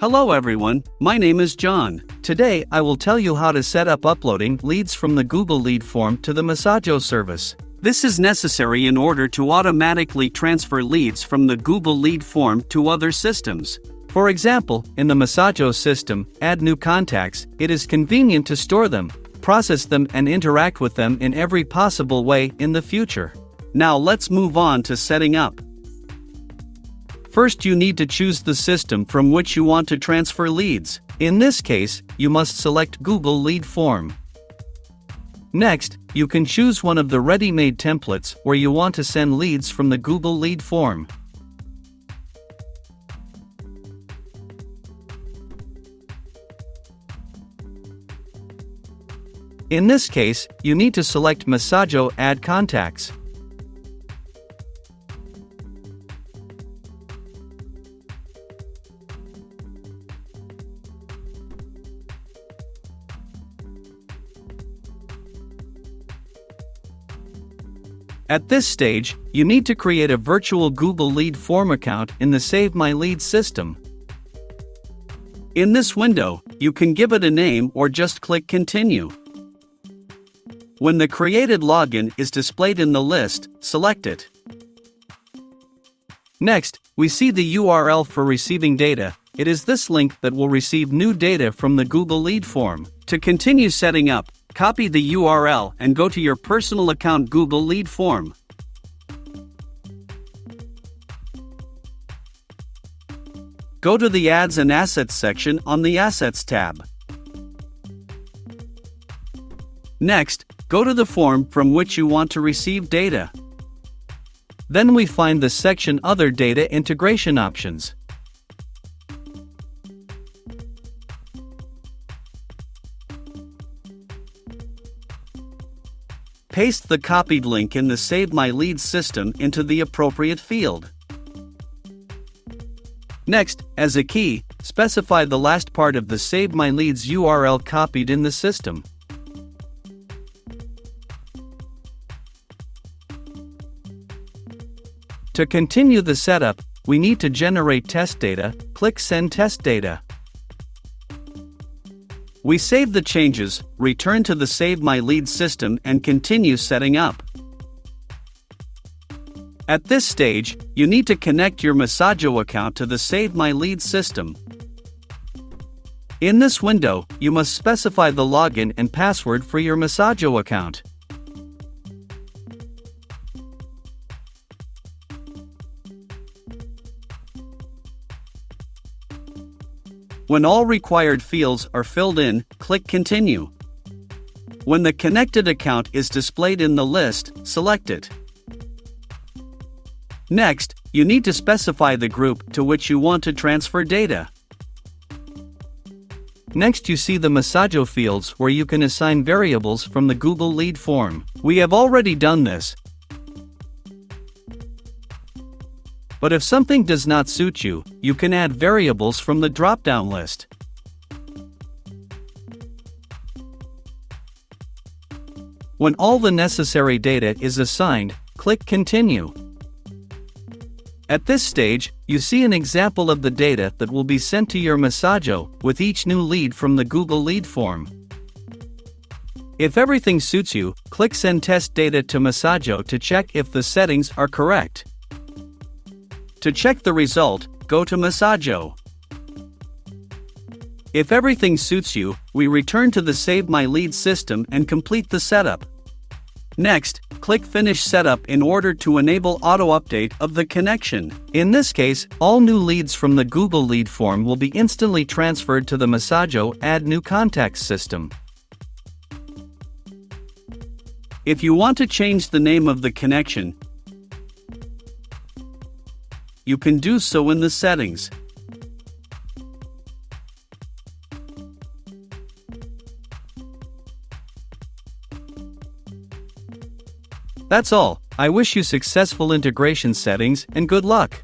Hello everyone, my name is John. Today I will tell you how to set up uploading leads from the Google Lead form to the Messaggio service. This is necessary in order to automatically transfer leads from the Google Lead form to other systems. For example, in the Messaggio system, add new contacts. It is convenient to store them, process them and interact with them in every possible way in the future. Now let's move on to setting up. First, you need to choose the system from which you want to transfer leads. In this case, you must select Google Lead form. Next, you can choose one of the ready-made templates where you want to send leads from the Google Lead form. In this case, you need to select Messaggio Add Contacts. At this stage, you need to create a virtual Google Lead form account in the Save My Leads system. In this window, you can give it a name or just click Continue. When the created login is displayed in the list, select it. Next, we see the URL for receiving data. It is this link that will receive new data from the Google Lead form. To continue setting up, copy the URL and go to your personal account Google Lead form. Go to the Ads and Assets section on the Assets tab. Next, go to the form from which you want to receive data. Then we find the section Other Data Integration Options. Paste the copied link in the Save My Leads system into the appropriate field. Next, as a key, specify the last part of the Save My Leads URL copied in the system. To continue the setup, we need to generate test data. Click Send Test Data. We save the changes, return to the Save My Leads system and continue setting up. At this stage, you need to connect your Messaggio account to the Save My Leads system. In this window, you must specify the login and password for your Messaggio account. When all required fields are filled in, click Continue. When the connected account is displayed in the list, select it. Next, you need to specify the group to which you want to transfer data. Next, you see the Messaggio fields where you can assign variables from the Google Lead form. We have already done this. But if something does not suit you, you can add variables from the drop-down list. When all the necessary data is assigned, click Continue. At this stage, you see an example of the data that will be sent to your Messaggio with each new lead from the Google Lead form. If everything suits you, click Send Test Data to Messaggio to check if the settings are correct. To check the result, go to Messaggio. If everything suits you, we return to the Save My Leads system and complete the setup. Next, click Finish Setup in order to enable auto-update of the connection. In this case, all new leads from the Google Lead form will be instantly transferred to the Messaggio Add New Contacts system. If you want to change the name of the connection, you can do so in the settings. That's all. I wish you successful integration settings and good luck.